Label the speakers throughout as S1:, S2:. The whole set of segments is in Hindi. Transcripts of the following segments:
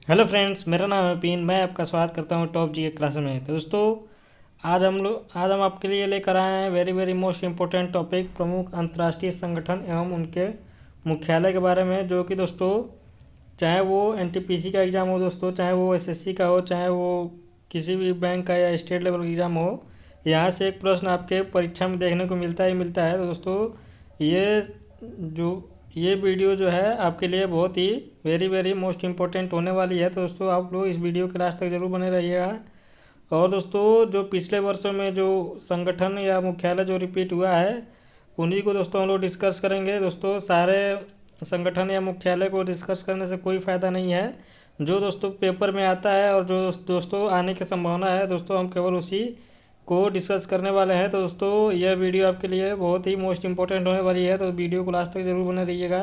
S1: हेलो फ्रेंड्स, मेरा नाम है पीन। मैं आपका स्वागत करता हूँ टॉप जी क्लास में। तो दोस्तों, आज हम आपके लिए लेकर आए हैं very very most important topic, प्रमुख अंतर्राष्ट्रीय संगठन एवं उनके मुख्यालय के बारे में। जो कि दोस्तों, चाहे वो एनटीपीसी का एग्ज़ाम हो दोस्तों, चाहे वो एसएससी का हो, चाहे वो किसी भी बैंक का या स्टेट लेवल का एग्ज़ाम हो, यहाँ से एक प्रश्न आपके परीक्षा में देखने को मिलता ही मिलता है। तो दोस्तों, ये जो ये वीडियो जो है आपके लिए बहुत ही वेरी वेरी मोस्ट इम्पोर्टेंट होने वाली है। तो दोस्तों, आप लोग इस वीडियो के लास्ट तक ज़रूर बने रहिएगा। और दोस्तों, जो पिछले वर्षों में जो संगठन या मुख्यालय जो रिपीट हुआ है, उन्हीं को दोस्तों हम लोग डिस्कस करेंगे। दोस्तों, सारे संगठन या मुख्यालय को डिस्कस करने से कोई फ़ायदा नहीं है। जो दोस्तों पेपर में आता है और जो दोस्तों आने की संभावना है, दोस्तों हम केवल उसी को डिस्कस करने वाले हैं। तो दोस्तों, यह वीडियो आपके लिए बहुत ही मोस्ट इंपॉर्टेंट होने वाली है, तो वीडियो को लास्ट तक ज़रूर बने रहिएगा।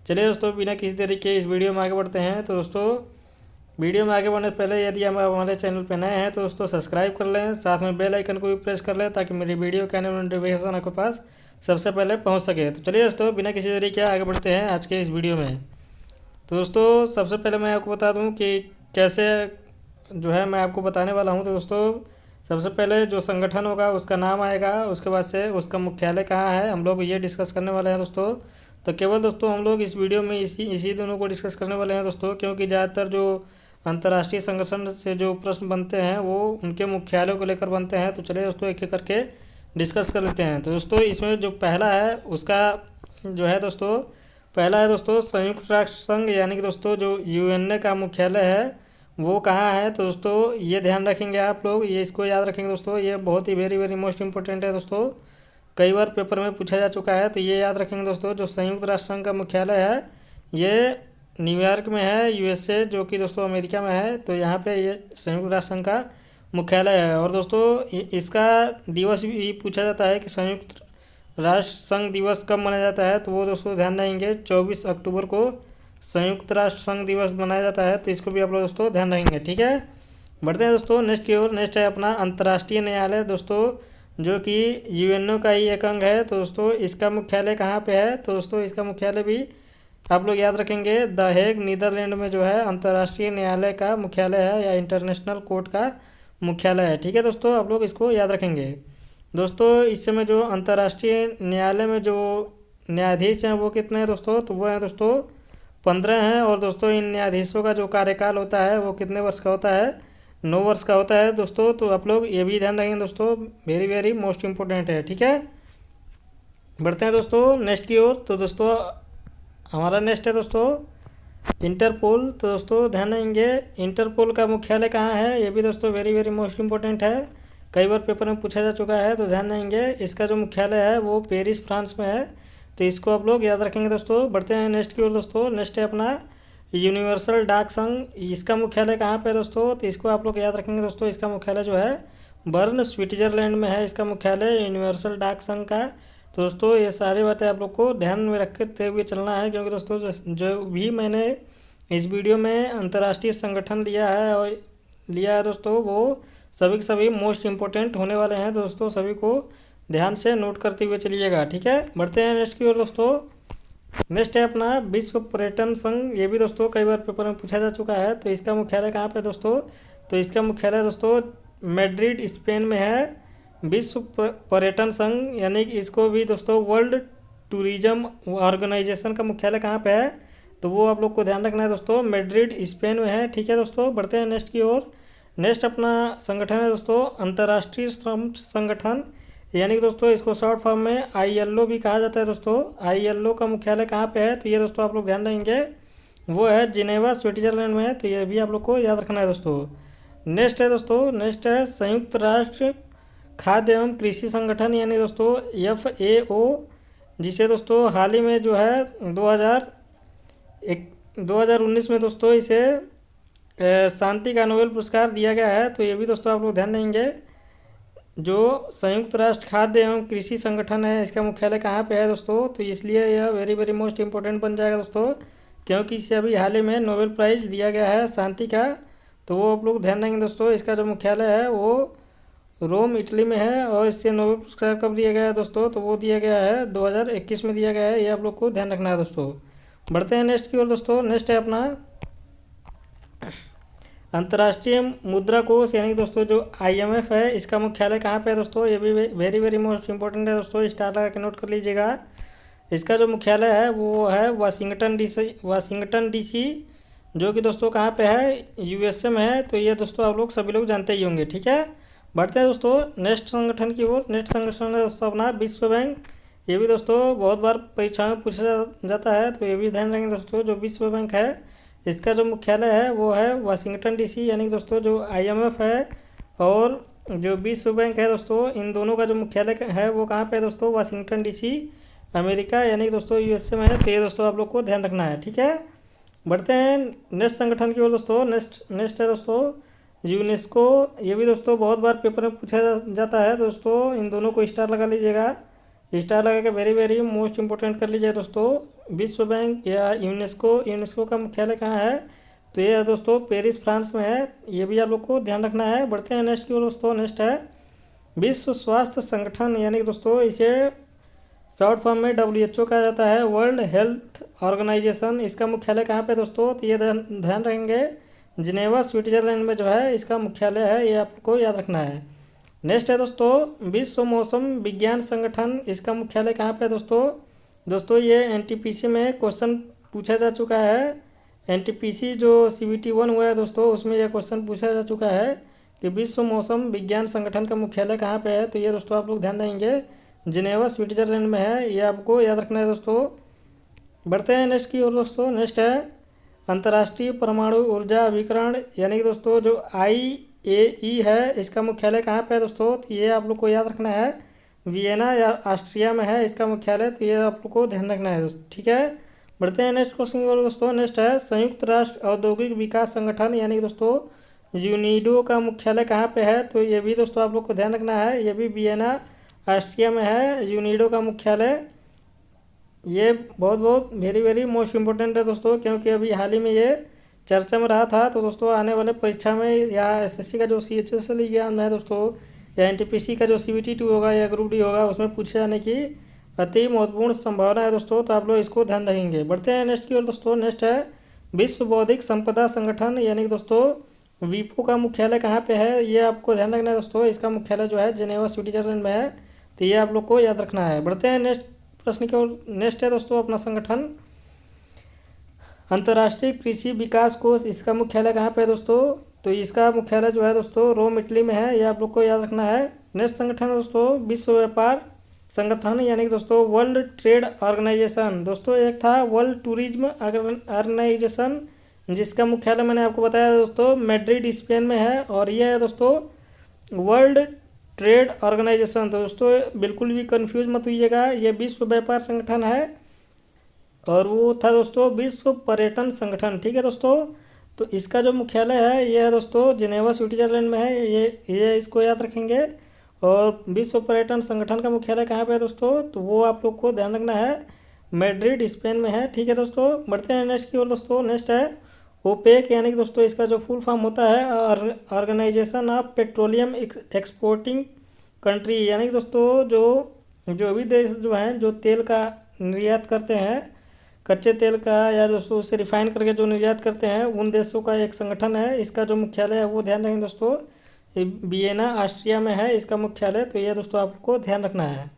S1: चलिए दोस्तों, बिना किसी तरीके इस वीडियो में आगे बढ़ते हैं। तो दोस्तों, वीडियो में आगे बढ़ने से पहले यदि हम हमारे चैनल पर नए हैं तो दोस्तों सब्सक्राइब कर लें, साथ में बेल आइकन को भी प्रेस कर लें, ताकि मेरी वीडियो के आने वाली नोटिफिकेशन आपके पास सबसे पहले पहुंच सके। तो चलिए दोस्तों, बिना किसी तरीके आगे बढ़ते हैं आज के इस वीडियो में। तो दोस्तों, सबसे पहले मैं आपको बता दूं कि कैसे जो है मैं आपको बताने वाला हूं। तो दोस्तों, सबसे पहले जो संगठन होगा उसका नाम आएगा, उसके बाद से उसका मुख्यालय कहाँ है, हम लोग ये डिस्कस करने वाले हैं दोस्तों। तो केवल दोस्तों हम लोग इस वीडियो में इसी इसी दोनों को डिस्कस करने वाले हैं दोस्तों, क्योंकि ज़्यादातर जो अंतर्राष्ट्रीय संगठन से जो प्रश्न बनते हैं वो उनके मुख्यालयों को लेकर बनते हैं। तो चलिए दोस्तों, एक एक करके डिस्कस कर लेते हैं। तो दोस्तों, इसमें जो पहला है उसका जो है दोस्तों, पहला है दोस्तों संयुक्त राष्ट्र संघ, यानी कि दोस्तों जो यूएनए का मुख्यालय है वो कहाँ है। तो दोस्तों, ये ध्यान रखेंगे आप लोग, ये इसको याद रखेंगे दोस्तों, ये बहुत ही वेरी वेरी मोस्ट इंपॉर्टेंट है दोस्तों। कई बार पेपर में पूछा जा चुका है, तो ये याद रखेंगे दोस्तों। जो संयुक्त राष्ट्र संघ का मुख्यालय है ये न्यूयॉर्क में है, यूएसए, जो कि दोस्तों अमेरिका में है। तो यहाँ पे ये संयुक्त राष्ट्र संघ का मुख्यालय है। और दोस्तों, इसका दिवस भी पूछा जाता है कि संयुक्त राष्ट्र संघ दिवस कब मनाया जाता है। तो वो दोस्तों ध्यान रहेंगे, 24 अक्टूबर को संयुक्त राष्ट्र संघ दिवस मनाया जाता है। तो इसको भी आप लोग दोस्तों ध्यान रखेंगे, ठीक है। बढ़ते हैं दोस्तों नेक्स्ट की ओर। नेक्स्ट है अपना अंतर्राष्ट्रीय न्यायालय दोस्तों, जो कि यूएनओ का ही एक अंग है। तो दोस्तों, इसका मुख्यालय कहाँ पे है। तो दोस्तों, इसका मुख्यालय भी आप लोग याद रखेंगे, द हेग नीदरलैंड में जो है अंतर्राष्ट्रीय न्यायालय का मुख्यालय है, या इंटरनेशनल कोर्ट का मुख्यालय है, ठीक है दोस्तों। आप लोग इसको याद रखेंगे। दोस्तों, इस समय जो अंतर्राष्ट्रीय न्यायालय में जो न्यायाधीश हैं वो कितने हैं दोस्तों। तो वो हैं दोस्तों 15 हैं। और दोस्तों, इन न्यायाधीशों का जो कार्यकाल होता है वो कितने वर्ष का होता है, 9 वर्ष का होता है दोस्तों। तो आप लोग ये भी ध्यान रखेंगे दोस्तों, वेरी वेरी मोस्ट इंपॉर्टेंट है, ठीक है। बढ़ते हैं दोस्तों नेक्स्ट की ओर। तो दोस्तों, हमारा नेक्स्ट है दोस्तों इंटरपोल। तो दोस्तों ध्यान देंगे, इंटरपोल का मुख्यालय कहाँ है, ये भी दोस्तों वेरी वेरी मोस्ट इंपॉर्टेंट है, कई बार पेपर में पूछा जा चुका है। तो ध्यान देंगे, इसका जो मुख्यालय है वो पेरिस फ्रांस में है। तो इसको आप लोग याद रखेंगे दोस्तों। बढ़ते हैं नेक्स्ट की ओर दोस्तों। नेक्स्ट है अपना यूनिवर्सल डाक संघ, इसका मुख्यालय कहाँ पे है दोस्तों। तो इसको आप लोग याद रखेंगे दोस्तों, इसका मुख्यालय जो है बर्न स्विट्जरलैंड में है, इसका मुख्यालय यूनिवर्सल डाक संघ का। तो दोस्तों, ये सारी बातें आप लोग को ध्यान में रखते हुए चलना है, क्योंकि दोस्तों जो भी मैंने इस वीडियो में अंतर्राष्ट्रीय संगठन लिया है दोस्तों, वो सभी के सभी मोस्ट इम्पोर्टेंट होने वाले हैं। दोस्तों, सभी को ध्यान से नोट करते हुए चलिएगा, ठीक है। बढ़ते हैं नेक्स्ट की ओर दोस्तों। नेक्स्ट है अपना विश्व पर्यटन संघ, ये भी दोस्तों कई बार पेपर में पूछा जा चुका है। तो इसका मुख्यालय कहाँ पे दोस्तों। तो इसका मुख्यालय दोस्तों मैड्रिड स्पेन में है। विश्व पर्यटन संघ, यानी कि इसको भी दोस्तों वर्ल्ड टूरिज्म ऑर्गेनाइजेशन का मुख्यालय कहाँ पे है। तो वो आप लोग को ध्यान रखना है दोस्तों, मैड्रिड स्पेन में है, ठीक है दोस्तों। बढ़ते हैं नेक्स्ट की ओर। नेक्स्ट अपना संगठन है दोस्तों अंतर्राष्ट्रीय श्रम संगठन, यानी कि दोस्तों इसको शॉर्ट फॉर्म में आईएलओ भी कहा जाता है दोस्तों। आईएलओ का मुख्यालय कहाँ पे है। तो ये दोस्तों आप लोग ध्यान देंगे, वो है जिनेवा स्विट्जरलैंड में है। तो ये भी आप लोग को याद रखना है दोस्तों। नेक्स्ट है दोस्तों, नेक्स्ट है संयुक्त राष्ट्र खाद्य एवं कृषि संगठन, यानी दोस्तों FAO, जिसे दोस्तों हाल ही में जो है 2019 में दोस्तों इसे शांति का नोबेल पुरस्कार दिया गया है। तो ये भी दोस्तों आप लोग ध्यान देंगे, जो संयुक्त राष्ट्र खाद्य एवं कृषि संगठन है, इसका मुख्यालय कहाँ पे है दोस्तों। तो इसलिए यह वेरी वेरी मोस्ट इंपॉर्टेंट बन जाएगा दोस्तों, क्योंकि इसे अभी हाल ही में नोबेल प्राइज़ दिया गया है शांति का। तो वो आप लोग ध्यान देंगे दोस्तों, इसका जो मुख्यालय है वो रोम इटली में है। और इससे नोबेल पुरस्कार कब दिया गया है दोस्तों। तो वो दिया गया है 2021 में दिया गया है, ये आप लोग को ध्यान रखना है दोस्तों। बढ़ते हैं नेक्स्ट की ओर दोस्तों। नेक्स्ट है अपना अंतर्राष्ट्रीय मुद्रा कोष यानी कि दोस्तों जो IMF है, इसका मुख्यालय कहाँ पे है दोस्तों? ये भी वेरी वेरी मोस्ट इंपॉर्टेंट है दोस्तों, स्टार लगा के नोट कर लीजिएगा। इसका जो मुख्यालय है वो है वाशिंगटन डीसी, जो कि दोस्तों कहाँ पे है? USA में है। तो ये दोस्तों आप लोग सभी लोग जानते ही होंगे, ठीक है। बढ़ते हैं दोस्तों नेक्स्ट संगठन की ओर। नेक्स्ट संगठन है दोस्तों अपना विश्व बैंक। ये भी दोस्तों बहुत बार परीक्षा में पूछा जाता है, तो ये भी ध्यान रखेंगे दोस्तों। जो विश्व बैंक है, इसका जो मुख्यालय है वो है वाशिंगटन डीसी, यानी कि दोस्तों जो IMF है और जो विश्व बैंक है दोस्तों, इन दोनों का जो मुख्यालय है वो कहाँ पे है दोस्तों? वाशिंगटन डीसी, अमेरिका, यानी कि दोस्तों USA में है। तो ये दोस्तों आप लोग को ध्यान रखना है, ठीक है। बढ़ते हैं नेक्स्ट संगठन की ओर दोस्तों। नेक्स्ट है दोस्तों यूनेस्को। ये भी दोस्तों बहुत बार पेपर में पूछा जाता है दोस्तों। इन दोनों को स्टार लगा लीजिएगा, स्टार लगा के वेरी वेरी मोस्ट इंपॉर्टेंट कर लीजिए दोस्तों। विश्व बैंक या यूनेस्को का मुख्यालय कहाँ है? तो ये है दोस्तों पेरिस, फ्रांस में है। ये भी आप लोग को ध्यान रखना है। बढ़ते हैं नेक्स्ट की ओर दोस्तों। नेक्स्ट है विश्व स्वास्थ्य संगठन, यानी कि दोस्तों इसे शॉर्ट फॉर्म में WHO कहा जाता है, वर्ल्ड हेल्थ ऑर्गेनाइजेशन। इसका मुख्यालय कहाँ पे दोस्तों? तो ये ध्यान रखेंगे, जिनेवा स्विट्जरलैंड में जो है इसका मुख्यालय है, ये आपको याद रखना है। नेक्स्ट है दोस्तों विश्व मौसम विज्ञान संगठन। इसका मुख्यालय कहाँ पे है दोस्तों ये NTPC में क्वेश्चन पूछा जा चुका है। NTPC जो CBT 1 हुआ है दोस्तों, उसमें यह क्वेश्चन पूछा जा चुका है कि विश्व मौसम विज्ञान संगठन का मुख्यालय कहाँ पे है? तो ये दोस्तों आप लोग ध्यान देंगे, जिनेवा स्विट्जरलैंड में है, ये आपको याद रखना है दोस्तों। बढ़ते हैं नेक्स्ट की ओर दोस्तों। नेक्स्ट है अंतर्राष्ट्रीय परमाणु ऊर्जा अभिकरण, यानी कि दोस्तों जो IAEA है, इसका मुख्यालय कहाँ पे है दोस्तों? तो ये आप लोग को याद रखना है, वियना या ऑस्ट्रिया में है इसका मुख्यालय। तो ये आप लोग को ध्यान रखना है दोस्तों, ठीक है। बढ़ते हैं नेक्स्ट क्वेश्चन की ओर दोस्तों। नेक्स्ट है संयुक्त राष्ट्र औद्योगिक विकास संगठन, यानी कि दोस्तों यूनिडो का मुख्यालय कहाँ पे है? तो ये भी दोस्तों आप लोग को ध्यान रखना है, ये भी वियना ऑस्ट्रिया में है यूनिडो का मुख्यालय। ये बहुत बहुत वेरी वेरी मोस्ट इम्पोर्टेंट है दोस्तों, क्योंकि अभी हाल ही में ये चर्चा में रहा था। तो दोस्तों आने वाले परीक्षा में या SSC का जो CHSL एग्जाम है दोस्तों, या NTPC का जो CBT 2 होगा या ग्रुप D होगा, उसमें पूछे जाने की अति महत्वपूर्ण संभावना है दोस्तों। तो आप लोग इसको ध्यान रखेंगे। बढ़ते हैं नेक्स्ट की ओर दोस्तों। नेक्स्ट है विश्व बौद्धिक संपदा संगठन, यानी कि दोस्तों WIPO का मुख्यालय कहाँ पे है? ये आपको ध्यान रखना है दोस्तों। इसका मुख्यालय जो है जिनेवा स्विट्जरलैंड में है। तो ये आप लोग को याद रखना है। बढ़ते हैं नेक्स्ट प्रश्न की ओर। नेक्स्ट है दोस्तों अपना संगठन अंतर्राष्ट्रीय कृषि विकास कोष। इसका मुख्यालय कहाँ पे है दोस्तों? तो इसका मुख्यालय जो है दोस्तों रोम, इटली में है, ये आप लोग को याद रखना है। नेक्स्ट संगठन है दोस्तों विश्व व्यापार संगठन, यानी कि दोस्तों वर्ल्ड ट्रेड ऑर्गेनाइजेशन। दोस्तों एक था वर्ल्ड टूरिज्म ऑर्गेनाइजेशन, जिसका मुख्यालय मैंने आपको बताया दोस्तों मैड्रिड, स्पेन में है। और ये है दोस्तों वर्ल्ड ट्रेड ऑर्गेनाइजेशन। तो दोस्तों बिल्कुल भी कंफ्यूज मत होइएगा, ये विश्व व्यापार संगठन है। और वो था दोस्तों विश्व पर्यटन संगठन, ठीक है दोस्तों। तो इसका जो मुख्यालय है ये है दोस्तों जिनेवा स्विट्जरलैंड में है, ये इसको याद रखेंगे। और विश्व पर्यटन संगठन का मुख्यालय कहाँ पे है दोस्तों? तो वो आप लोग को ध्यान रखना है, मैड्रिड, स्पेन में है, ठीक है दोस्तों। बढ़ते हैं नेक्स्ट की ओर दोस्तों। नेक्स्ट है OPEC, यानी कि दोस्तों इसका जो फुल फॉर्म होता है organisation of petroleum exporting country, यानी कि दोस्तों जो भी देश जो हैं जो तेल का निर्यात करते हैं, कच्चे तेल का, या दोस्तों उसे रिफाइन करके जो निर्यात करते हैं, उन देशों का एक संगठन है। इसका जो मुख्यालय है वो ध्यान रखेंगे दोस्तों, वियना ऑस्ट्रिया में है इसका मुख्यालय। तो ये दोस्तों आपको ध्यान रखना है।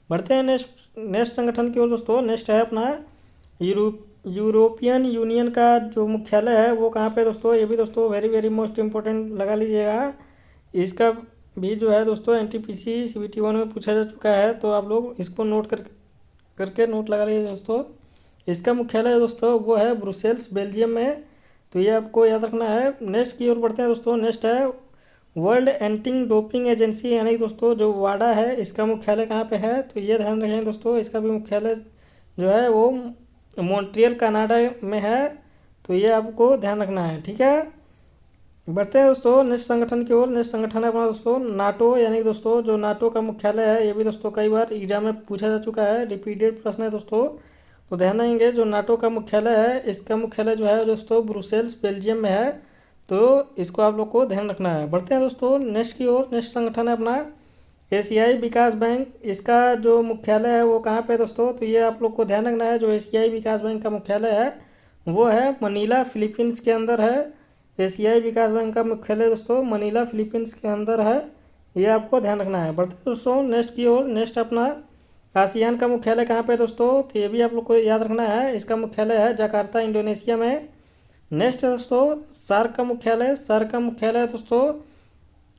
S1: बढ़ते हैं नेक्स्ट संगठन की ओर दोस्तों। नेक्स्ट है अपना यूरोपियन यूनियन का जो मुख्यालय है वो कहाँ पे दोस्तों? ये भी दोस्तों वेरी वेरी मोस्ट इम्पोर्टेंट लगा लीजिएगा। इसका भी जो है दोस्तों NTPC CBT 1 में पूछा जा चुका है। तो आप लोग इसको नोट करके नोट लगा लीजिए दोस्तों। इसका मुख्यालय दोस्तों वो है ब्रुसेल्स, बेल्जियम में। तो ये आपको याद रखना है। नेक्स्ट की ओर बढ़ते हैं दोस्तों। नेक्स्ट है वर्ल्ड एंटी डोपिंग एजेंसी, यानी कि दोस्तों जो वाडा है, इसका मुख्यालय कहाँ पे है? तो ये ध्यान रखें दोस्तों, इसका भी मुख्यालय जो है वो मॉन्ट्रियल, कनाडा में है। तो ये आपको ध्यान रखना है, ठीक है। बढ़ते हैं दोस्तों नेक्स्ट संगठन की ओर। नेक्स्ट संगठन है अपना दोस्तों नाटो, यानी कि दोस्तों जो नाटो का मुख्यालय है, ये भी दोस्तों कई बार एग्जाम में पूछा जा चुका है, रिपीटेड प्रश्न है दोस्तों। तो ध्यान देंगे जो नाटो का मुख्यालय है, इसका मुख्यालय जो है दोस्तों ब्रुसेल्स, बेल्जियम में है। तो इसको आप लोग को ध्यान रखना है। बढ़ते हैं दोस्तों नेक्स्ट की ओर। नेक्स्ट संगठन है अपना एशियाई विकास बैंक। इसका जो मुख्यालय है वो कहाँ पे है दोस्तों? तो ये आप लोग को ध्यान रखना है, जो एशियाई विकास बैंक का मुख्यालय है वो है मनीला, फिलीपींस के अंदर है। एशियाई विकास बैंक का मुख्यालय दोस्तों मनीला फिलीपींस के अंदर है, ये आपको ध्यान रखना है। बढ़ते हैं दोस्तों नेक्स्ट की ओर। नेक्स्ट अपना आसियान का मुख्यालय कहाँ पे है दोस्तों, तो ये भी आप लोग को याद रखना है। इसका मुख्यालय है जकार्ता इंडोनेशिया में। नेक्स्ट है दोस्तों सार्क का मुख्यालय। सार्क का मुख्यालय है दोस्तों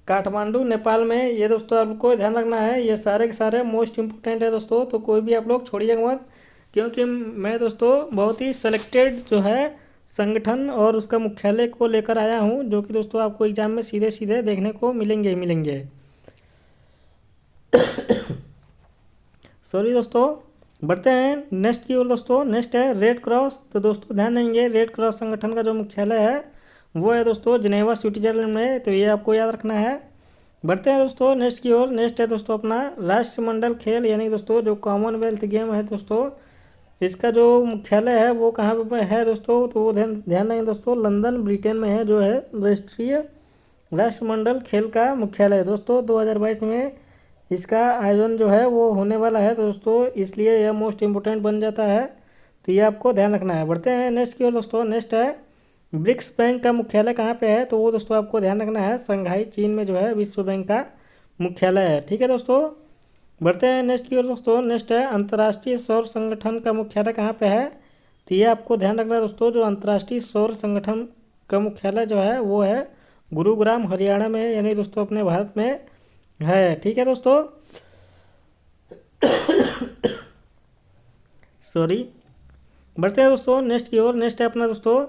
S1: काठमांडू नेपाल में। ये दोस्तों आपको ध्यान रखना है, ये सारे के सारे मोस्ट इंपोर्टेंट है दोस्तों, तो कोई भी आप लोग छोड़िएगा मत, क्योंकि मैं दोस्तों बहुत ही सेलेक्टेड जो है संगठन और उसका मुख्यालय को लेकर आया हूँ, जो कि दोस्तों आपको एग्जाम में सीधे सीधे देखने को मिलेंगे ही मिलेंगे। सॉरी दोस्तों, बढ़ते हैं नेक्स्ट की ओर दोस्तों। नेक्स्ट है रेड क्रॉस। तो दोस्तों ध्यान देंगे, रेड क्रॉस संगठन का जो मुख्यालय है वो है दोस्तों जिनेवा स्विट्जरलैंड में, तो ये आपको याद रखना है। बढ़ते हैं दोस्तों नेक्स्ट की ओर। नेक्स्ट है दोस्तों अपना राष्ट्रमंडल खेल, यानी दोस्तों जो कॉमनवेल्थ गेम है दोस्तों, इसका जो मुख्यालय है वो कहाँ पे है दोस्तों, तो वो ध्यान देंगे दोस्तों लंदन ब्रिटेन में है, जो है राष्ट्रीय राष्ट्रमंडल खेल का मुख्यालय दोस्तों। 2022 में इसका आयोजन जो है वो होने वाला है दोस्तों, इसलिए यह मोस्ट इम्पोर्टेंट बन जाता है, तो ये आपको ध्यान रखना है। बढ़ते हैं नेक्स्ट की ओर दोस्तों। नेक्स्ट है ब्रिक्स बैंक का मुख्यालय कहाँ पे है, तो वो दोस्तों आपको ध्यान रखना है शंघाई चीन में जो है विश्व बैंक का मुख्यालय है, ठीक है दोस्तों। बढ़ते हैं नेक्स्ट की ओर दोस्तों। नेक्स्ट है अंतर्राष्ट्रीय सौर संगठन का मुख्यालय कहाँ पे है, तो ये आपको ध्यान रखना है दोस्तों, जो अंतर्राष्ट्रीय सौर संगठन का मुख्यालय जो है वो है गुरुग्राम हरियाणा में, यानी दोस्तों अपने भारत में है, ठीक है दोस्तों। सॉरी, बढ़ते हैं दोस्तों नेक्स्ट की ओर। नेक्स्ट है अपना दोस्तों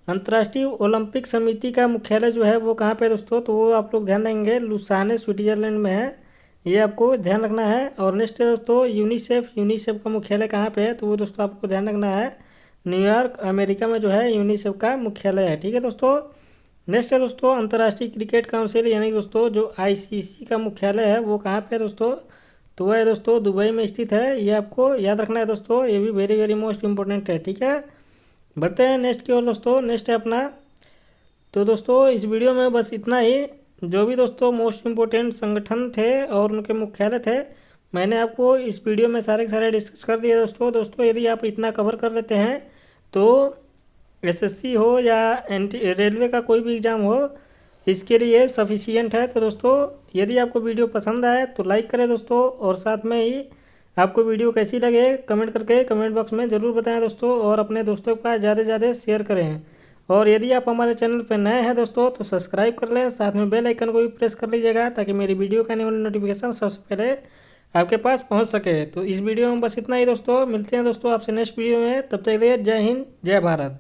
S1: अंतर्राष्ट्रीय ओलंपिक समिति का मुख्यालय जो है वो कहाँ पे है दोस्तों, तो वो आप लोग ध्यान देंगे लुसाने स्विट्जरलैंड में है, ये आपको ध्यान रखना है। और नेक्स्ट है दोस्तों यूनिसेफ। यूनिसेफ का मुख्यालय कहाँ पे है, तो वो दोस्तों आपको ध्यान रखना है न्यूयॉर्क अमेरिका में जो है यूनिसेफ का मुख्यालय है, ठीक है दोस्तों। नेक्स्ट है दोस्तों अंतर्राष्ट्रीय क्रिकेट काउंसिल, यानी दोस्तों जो आईसीसी का मुख्यालय है वो कहाँ पे है दोस्तों, तो वह है दोस्तों दुबई में स्थित है, ये आपको याद रखना है दोस्तों, ये भी वेरी वेरी मोस्ट इंपॉर्टेंट है, ठीक है। बढ़ते हैं नेक्स्ट की ओर दोस्तों। नेक्स्ट है अपना, तो दोस्तों इस वीडियो में बस इतना ही। जो भी दोस्तों मोस्ट इम्पोर्टेंट संगठन थे और उनके मुख्यालय थे, मैंने आपको इस वीडियो में सारे के सारे डिस्कस कर दिए दोस्तों। यदि आप इतना कवर कर लेते हैं तो एसएससी हो या रेलवे का कोई भी एग्ज़ाम हो, इसके लिए सफिशियंट है। तो दोस्तों यदि आपको वीडियो पसंद आए तो लाइक करें दोस्तों, और साथ में ही आपको वीडियो कैसी लगे कमेंट करके कमेंट बॉक्स में ज़रूर बताएं दोस्तों, और अपने दोस्तों के पास ज़्यादा से ज़्यादा शेयर करें। और यदि आप हमारे चैनल पर नए हैं दोस्तों तो सब्सक्राइब कर लें, साथ में बेल आइकन को भी प्रेस कर लीजिएगा, ताकि मेरी वीडियो का आने वाली नोटिफिकेशन सबसे पहले आपके पास पहुंच सके। तो इस वीडियो में बस इतना ही दोस्तों, मिलते हैं दोस्तों आपसे नेक्स्ट वीडियो में, तब तक के लिए जय हिंद जय भारत।